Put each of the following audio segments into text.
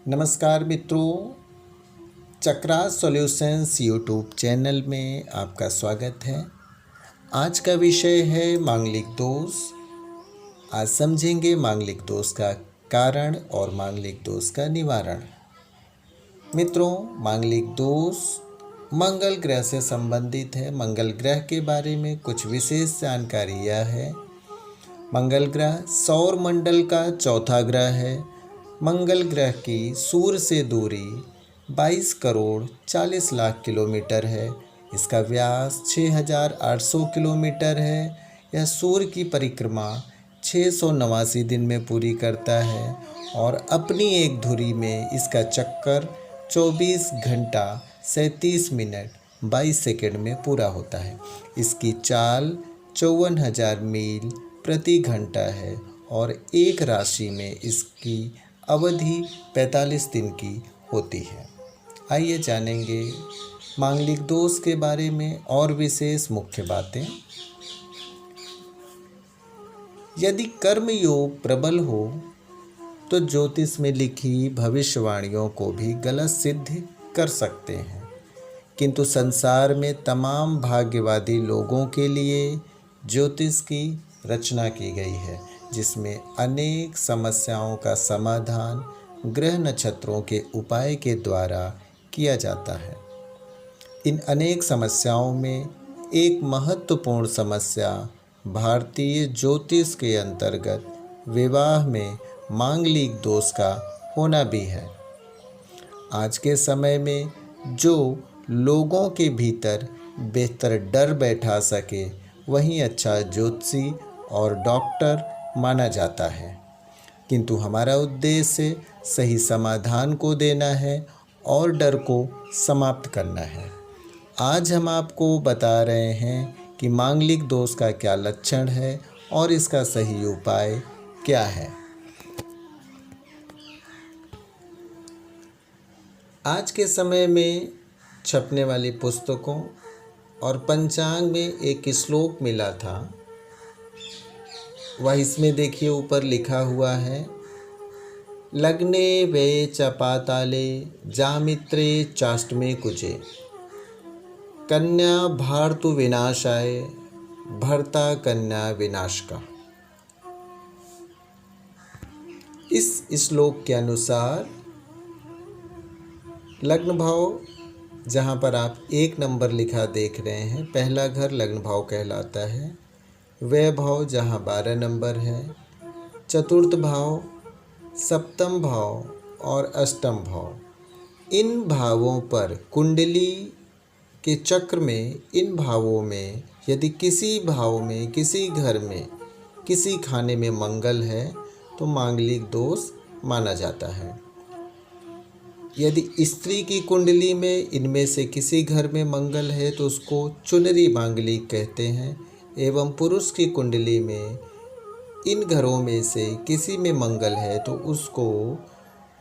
नमस्कार मित्रों, chakras solutions YouTube channel में आपका स्वागत है। आज का विषय है मांगलिक दोष। आज समझेंगे मांगलिक दोष का कारण और मांगलिक दोष का निवारण। मित्रों, मांगलिक दोष मंगल ग्रह से संबंधित है। मंगल ग्रह के बारे में कुछ विशेष जानकारी यह है। मंगल ग्रह सौर मंडल का चौथा ग्रह है। मंगल ग्रह की सूर्य से दूरी 22 करोड़ 40 लाख किलोमीटर है। इसका व्यास 6800 किलोमीटर है। यह सूर्य की परिक्रमा 689 दिन में पूरी करता है और अपनी एक धुरी में इसका चक्कर 24 घंटा 37 मिनट 22 सेकंड में पूरा होता है। इसकी चाल 54,000 मील प्रति घंटा है और एक राशि में इसकी अवधि 45 दिन की होती है। आइए जानेंगे मांगलिक दोष के बारे में और विशेष मुख्य बातें। यदि कर्म योग प्रबल हो तो ज्योतिष में लिखी भविष्यवाणियों को भी गलत सिद्ध कर सकते हैं, किंतु संसार में तमाम भाग्यवादी लोगों के लिए ज्योतिष की रचना की गई है, जिसमें अनेक समस्याओं का समाधान ग्रह नक्षत्रों के उपाय के द्वारा किया जाता है। इन अनेक समस्याओं में एक महत्वपूर्ण समस्या भारतीय ज्योतिष के अंतर्गत विवाह में मांगलिक दोष का होना भी है। आज के समय में जो लोगों के भीतर बेहतर डर बैठा सके वही अच्छा ज्योतिषी और डॉक्टर माना जाता है, किंतु हमारा उद्देश्य सही समाधान को देना है और डर को समाप्त करना है। आज हम आपको बता रहे हैं कि मांगलिक दोष का क्या लक्षण है और इसका सही उपाय क्या है। आज के समय में छपने वाली पुस्तकों और पंचांग में एक श्लोक मिला था। वह इसमें देखिए ऊपर लिखा हुआ है, लग्ने वे च पाताले जामित्रे चाष्टमे कुजे कन्या भारतु विनाशाय भर्ता कन्या विनाश का। इस श्लोक के अनुसार लग्न भाव, जहाँ पर आप 1 नंबर लिखा देख रहे हैं, पहला घर लग्न भाव कहलाता है। व्यय भाव जहाँ 12 नंबर है, चतुर्थ भाव, सप्तम भाव और अष्टम भाव, इन भावों पर कुंडली के चक्र में इन भावों में यदि किसी भाव में, किसी घर में, किसी खाने में मंगल है तो मांगलिक दोष माना जाता है। यदि स्त्री की कुंडली में इनमें से किसी घर में मंगल है तो उसको चुनरी मांगलिक कहते हैं, एवं पुरुष की कुंडली में इन घरों में से किसी में मंगल है तो उसको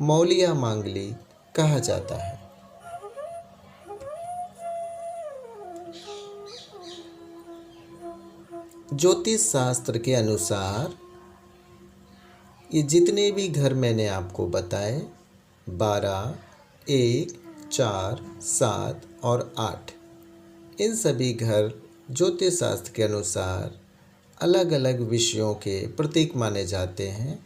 मौलिया मांगलिक कहा जाता है। ज्योतिष शास्त्र के अनुसार ये जितने भी घर मैंने आपको बताए, 12, 1, 4, 7 और 8, इन सभी घर ज्योतिष शास्त्र के अनुसार अलग अलग विषयों के प्रतीक माने जाते हैं।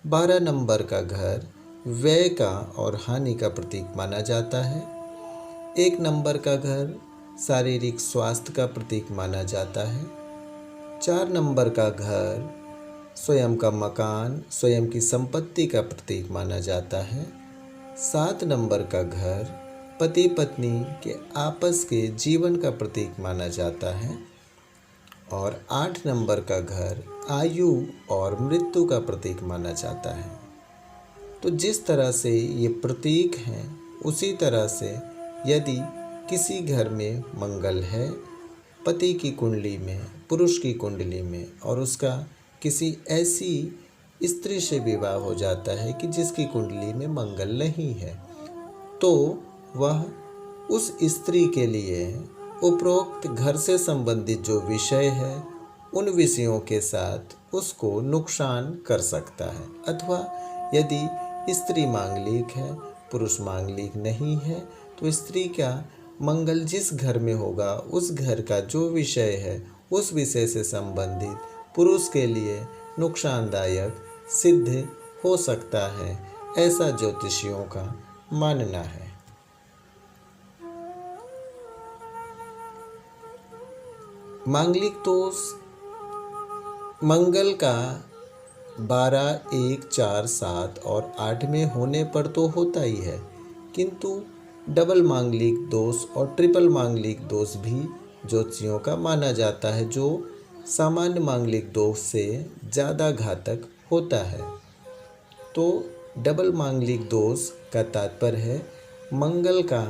12 नंबर का घर व्यय का और हानि का प्रतीक माना जाता है। 1 नंबर का घर शारीरिक स्वास्थ्य का प्रतीक माना जाता है। 4 नंबर का घर स्वयं का मकान, स्वयं की संपत्ति का प्रतीक माना जाता है। 7 नंबर का घर पति पत्नी के आपस के जीवन का प्रतीक माना जाता है और 8 नंबर का घर आयु और मृत्यु का प्रतीक माना जाता है। तो जिस तरह से ये प्रतीक हैं, उसी तरह से यदि किसी घर में मंगल है, पति की कुंडली में, पुरुष की कुंडली में, और उसका किसी ऐसी स्त्री से विवाह हो जाता है कि जिसकी कुंडली में मंगल नहीं है, तो वह उस स्त्री के लिए उपरोक्त घर से संबंधित जो विषय है उन विषयों के साथ उसको नुकसान कर सकता है। अथवा यदि स्त्री मांगलिक है, पुरुष मांगलिक नहीं है, तो स्त्री का मंगल जिस घर में होगा उस घर का जो विषय है उस विषय से संबंधित पुरुष के लिए नुकसानदायक सिद्ध हो सकता है, ऐसा ज्योतिषियों का मानना है। मांगलिक दोष मंगल का 12, 1, 4, 7 और 8 में होने पर तो होता ही है, किंतु डबल मांगलिक दोष और ट्रिपल मांगलिक दोष भी ज्योतिषियों का माना जाता है, जो सामान्य मांगलिक दोष से ज़्यादा घातक होता है। तो डबल मांगलिक दोष का तात्पर्य है मंगल का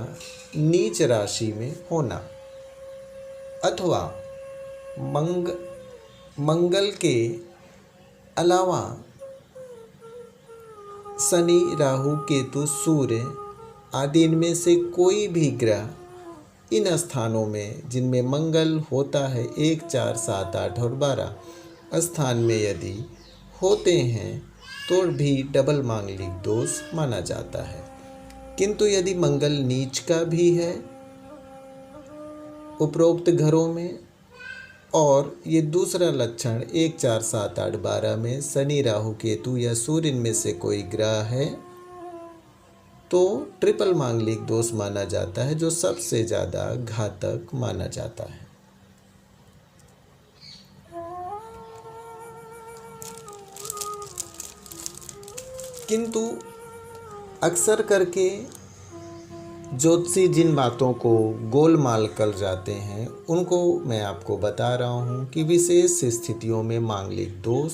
नीच राशि में होना, अथवा मंगल के अलावा शनि, राहु, केतु, सूर्य आदि इनमें से कोई भी ग्रह इन स्थानों में जिनमें मंगल होता है 1, 4, 7, 8 और 12 स्थान में यदि होते हैं तो भी डबल मांगलिक दोष माना जाता है। किंतु यदि मंगल नीच का भी है उपरोक्त घरों में और ये दूसरा लक्षण 1, 4, 7, 8, 12 में शनि, राहु, केतु या सूर्य इनमें से कोई ग्रह है तो ट्रिपल मांगलिक दोष माना जाता है, जो सबसे ज़्यादा घातक माना जाता है। किंतु अक्सर करके ज्योतिषी जिन बातों को गोलमाल कर जाते हैं उनको मैं आपको बता रहा हूँ कि विशेष स्थितियों में मांगलिक दोष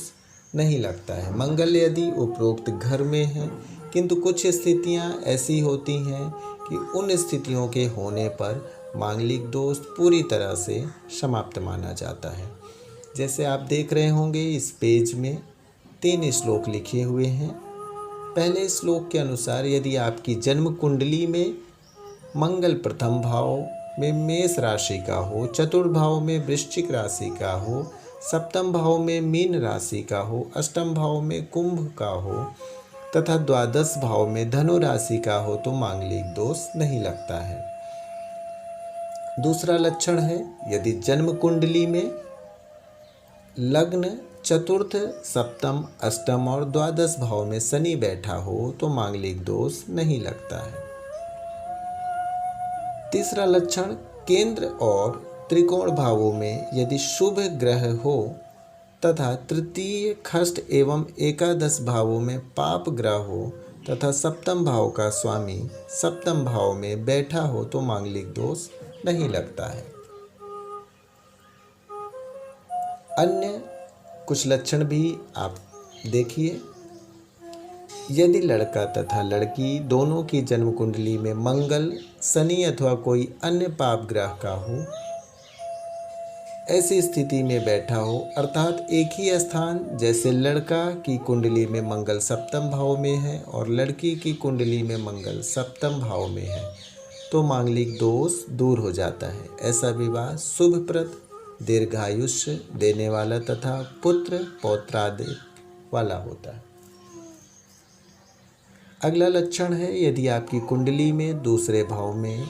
नहीं लगता है। मंगल यदि उपरोक्त घर में है, किंतु कुछ स्थितियाँ ऐसी होती हैं कि उन स्थितियों के होने पर मांगलिक दोष पूरी तरह से समाप्त माना जाता है। जैसे आप देख रहे होंगे इस पेज में 3 श्लोक लिखे हुए हैं। पहले श्लोक के अनुसार यदि आपकी जन्म कुंडली में मंगल प्रथम भाव में मेष राशि का हो, चतुर्थ भाव में वृश्चिक राशि का हो, सप्तम भाव में मीन राशि का हो, अष्टम भाव में कुंभ का हो तथा द्वादश भाव में धनु राशि का हो तो मांगलिक दोष नहीं लगता है। दूसरा लक्षण है यदि जन्म कुंडली में लग्न चतुर्थ, सप्तम, अष्टम और द्वादश भाव में शनि बैठा हो तो मांगलिक दोष नहीं लगता है। तीसरा लक्षण केंद्र और त्रिकोण भावों में यदि शुभ ग्रह हो तथा तृतीय, खष्ट एवं एकादश भावों में पाप ग्रह हो तथा सप्तम भाव का स्वामी सप्तम भाव में बैठा हो तो मांगलिक दोष नहीं लगता है। अन्य कुछ लक्षण भी आप देखिए। यदि लड़का तथा लड़की दोनों की जन्म कुंडली में मंगल, शनि अथवा कोई अन्य पाप ग्रह का हो, ऐसी स्थिति में बैठा हो अर्थात एक ही स्थान, जैसे लड़का की कुंडली में मंगल सप्तम भाव में है और लड़की की कुंडली में मंगल सप्तम भाव में है तो मांगलिक दोष दूर हो जाता है। ऐसा विवाह शुभप्रद, दीर्घायुष्य देने वाला तथा पुत्र पौत्रादि वाला होता है। अगला लक्षण है यदि आपकी कुंडली में दूसरे भाव में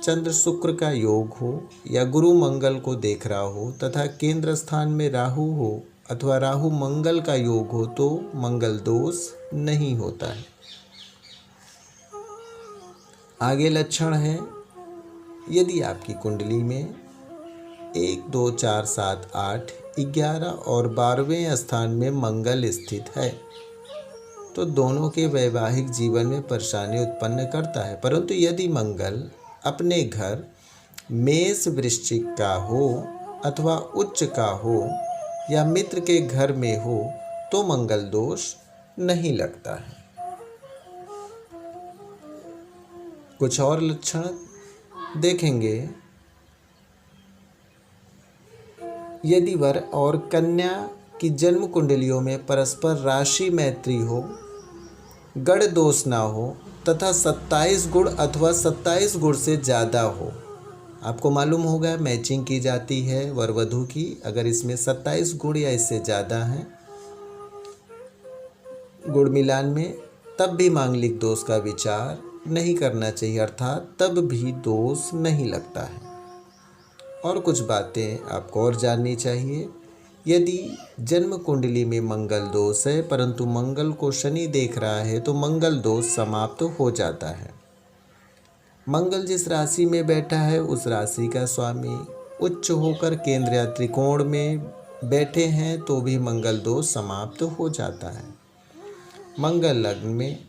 चंद्र शुक्र का योग हो या गुरु मंगल को देख रहा हो तथा केंद्र स्थान में राहु हो अथवा राहु मंगल का योग हो तो मंगल दोष नहीं होता है। आगे लक्षण है यदि आपकी कुंडली में 1, 2, 4, 7, 8, 11 और 12वें स्थान में मंगल स्थित है तो दोनों के वैवाहिक जीवन में परेशानी उत्पन्न करता है, परंतु यदि मंगल अपने घर मेष वृश्चिक का हो अथवा उच्च का हो या मित्र के घर में हो तो मंगल दोष नहीं लगता है। कुछ और लक्षण देखेंगे। यदि वर और कन्या की जन्म कुंडलियों में परस्पर राशि मैत्री हो, गढ़ दोष ना हो तथा 27 गुण अथवा 27 गुण से ज़्यादा हो। आपको मालूम होगा मैचिंग की जाती है वर वधू की, अगर इसमें 27 गुण या इससे ज़्यादा हैं गुण मिलान में तब भी मांगलिक दोष का विचार नहीं करना चाहिए, अर्थात तब भी दोष नहीं लगता है। और कुछ बातें आपको और जाननी चाहिए। यदि जन्म कुंडली में मंगल दोष है परंतु मंगल को शनि देख रहा है तो मंगल दोष समाप्त हो जाता है। मंगल जिस राशि में बैठा है उस राशि का स्वामी उच्च होकर केंद्र या त्रिकोण में बैठे हैं तो भी मंगल दोष समाप्त हो जाता है। मंगल लग्न में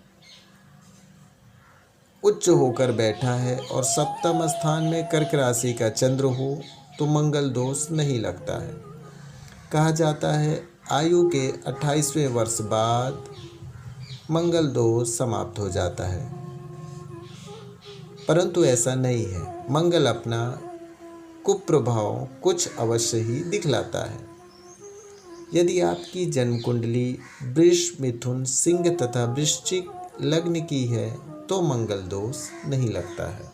उच्च होकर बैठा है और सप्तम स्थान में कर्क राशि का चंद्र हो तो मंगल दोष नहीं लगता है। कहा जाता है आयु के 28वें वर्ष बाद मंगल दोष समाप्त हो जाता है, परंतु ऐसा नहीं है। मंगल अपना कुप्रभाव कुछ अवश्य ही दिखलाता है। यदि आपकी जन्म कुंडली वृष, मिथुन, सिंह तथा वृश्चिक लग्न की है तो मंगल दोष नहीं लगता है।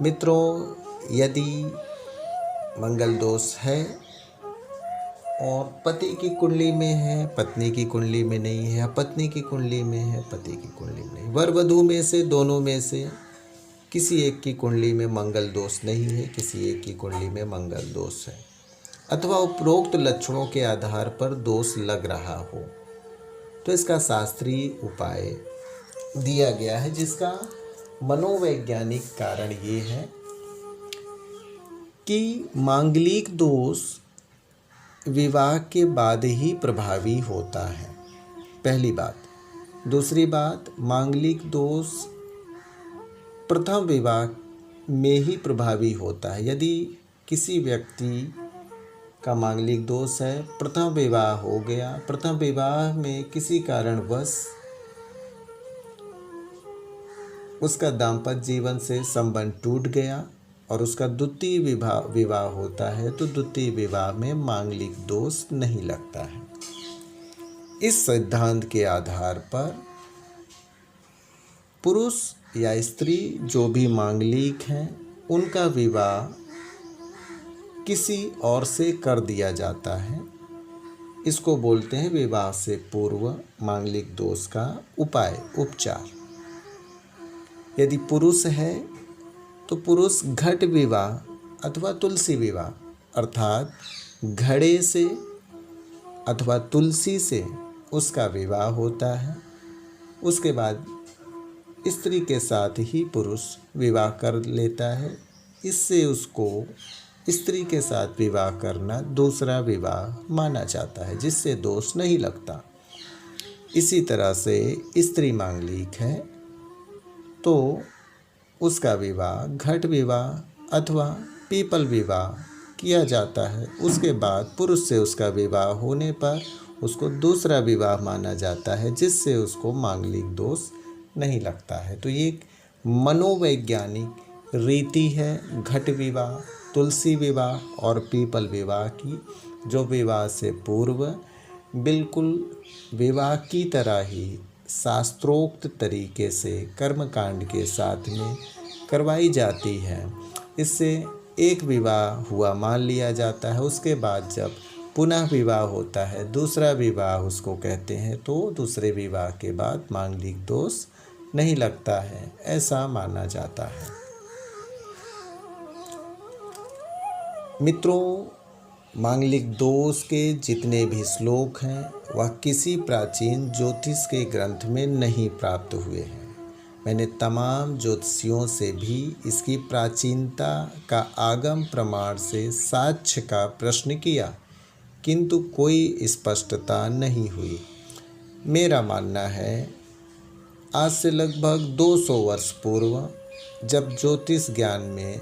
मित्रों, यदि मंगल दोष है और पति की कुंडली में है, पत्नी की कुंडली में नहीं है, या पत्नी की कुंडली में है, पति की कुंडली में नहीं, वर वधू में से दोनों में से किसी एक की कुंडली में मंगल दोष नहीं है, किसी एक की कुंडली में मंगल दोष है, अथवा उपरोक्त लक्षणों के आधार पर दोष लग रहा हो, तो इसका शास्त्रीय उपाय दिया गया है, जिसका मनोवैज्ञानिक कारण ये है कि मांगलिक दोष विवाह के बाद ही प्रभावी होता है, पहली बात। दूसरी बात, मांगलिक दोष प्रथम विवाह में ही प्रभावी होता है। यदि किसी व्यक्ति का मांगलिक दोष है, प्रथम विवाह हो गया, प्रथम विवाह में किसी कारणवश उसका दाम्पत्य जीवन से संबंध टूट गया और उसका द्वितीय विवाह होता है तो द्वितीय विवाह में मांगलिक दोष नहीं लगता है। इस सिद्धांत के आधार पर पुरुष या स्त्री जो भी मांगलिक हैं उनका विवाह किसी और से कर दिया जाता है। इसको बोलते हैं विवाह से पूर्व मांगलिक दोष का उपचार। यदि पुरुष है तो पुरुष घट विवाह अथवा तुलसी विवाह, अर्थात घड़े से अथवा तुलसी से उसका विवाह होता है। उसके बाद स्त्री के साथ ही पुरुष विवाह कर लेता है। इससे उसको स्त्री के साथ विवाह करना दूसरा विवाह माना जाता है, जिससे दोष नहीं लगता। इसी तरह से स्त्री मांगलिक है तो उसका विवाह घट विवाह अथवा पीपल विवाह किया जाता है। उसके बाद पुरुष से उसका विवाह होने पर उसको दूसरा विवाह माना जाता है, जिससे उसको मांगलिक दोष नहीं लगता है। तो ये एक मनोवैज्ञानिक रीति है घट विवाह, तुलसी विवाह और पीपल विवाह की, जो विवाह से पूर्व बिल्कुल विवाह की तरह ही शास्त्रोक्त तरीके से कर्मकांड के साथ में करवाई जाती है। इससे एक विवाह हुआ मान लिया जाता है। उसके बाद जब पुनः विवाह होता है, दूसरा विवाह उसको कहते हैं, तो दूसरे विवाह के बाद मांगलिक दोष नहीं लगता है, ऐसा माना जाता है। मित्रों, मांगलिक दोष के जितने भी श्लोक हैं वह किसी प्राचीन ज्योतिष के ग्रंथ में नहीं प्राप्त हुए हैं। मैंने तमाम ज्योतिषियों से भी इसकी प्राचीनता का आगम प्रमाण से साक्ष्य का प्रश्न किया, किंतु कोई स्पष्टता नहीं हुई। मेरा मानना है आज से लगभग 200 वर्ष पूर्व, जब ज्योतिष ज्ञान में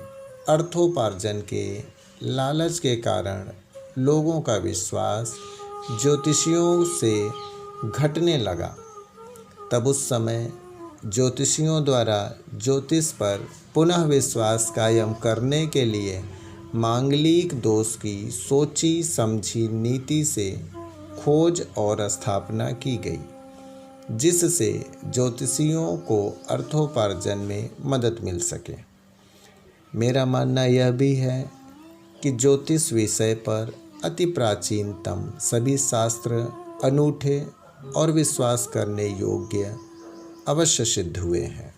अर्थोपार्जन के लालच के कारण लोगों का विश्वास ज्योतिषियों से घटने लगा, तब उस समय ज्योतिषियों द्वारा ज्योतिष पर पुनः विश्वास कायम करने के लिए मांगलिक दोष की सोची समझी नीति से खोज और स्थापना की गई, जिससे ज्योतिषियों को अर्थोपार्जन में मदद मिल सके। मेरा मानना यह भी है कि ज्योतिष विषय पर अति प्राचीनतम सभी शास्त्र अनूठे और विश्वास करने योग्य अवश्य सिद्ध हुए हैं।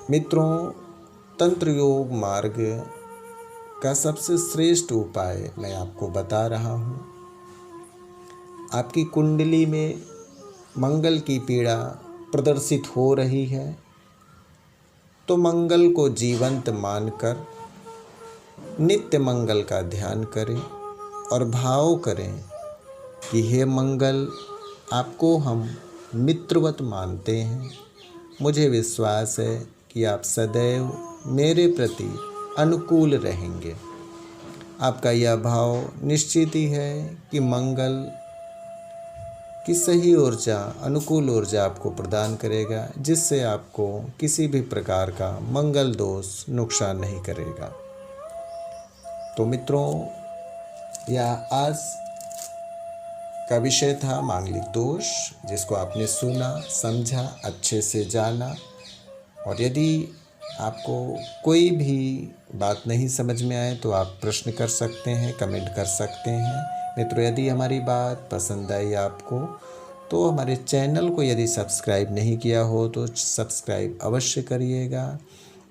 मित्रों, तंत्र योग मार्ग का सबसे श्रेष्ठ उपाय मैं आपको बता रहा हूँ। आपकी कुंडली में मंगल की पीड़ा प्रदर्शित हो रही है तो मंगल को जीवंत मानकर नित्य मंगल का ध्यान करें और भाव करें कि हे मंगल, आपको हम मित्रवत मानते हैं। मुझे विश्वास है कि आप सदैव मेरे प्रति अनुकूल रहेंगे। आपका यह भाव निश्चित ही है कि मंगल की सही ऊर्जा, अनुकूल ऊर्जा आपको प्रदान करेगा, जिससे आपको किसी भी प्रकार का मंगल दोष नुकसान नहीं करेगा। तो मित्रों, यह आज का विषय था मांगलिक दोष, जिसको आपने सुना, समझा, अच्छे से जाना। और यदि आपको कोई भी बात नहीं समझ में आए तो आप प्रश्न कर सकते हैं, कमेंट कर सकते हैं। मित्रों, यदि हमारी बात पसंद आई आपको तो हमारे चैनल को यदि सब्सक्राइब नहीं किया हो तो सब्सक्राइब अवश्य करिएगा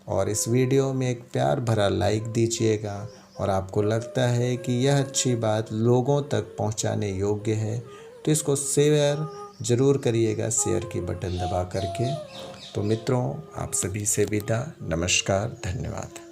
और इस वीडियो में एक प्यार भरा लाइक दीजिएगा। और आपको लगता है कि यह अच्छी बात लोगों तक पहुंचाने योग्य है तो इसको शेयर ज़रूर करिएगा, शेयर की बटन दबा करके। तो मित्रों, आप सभी से विदा। नमस्कार, धन्यवाद।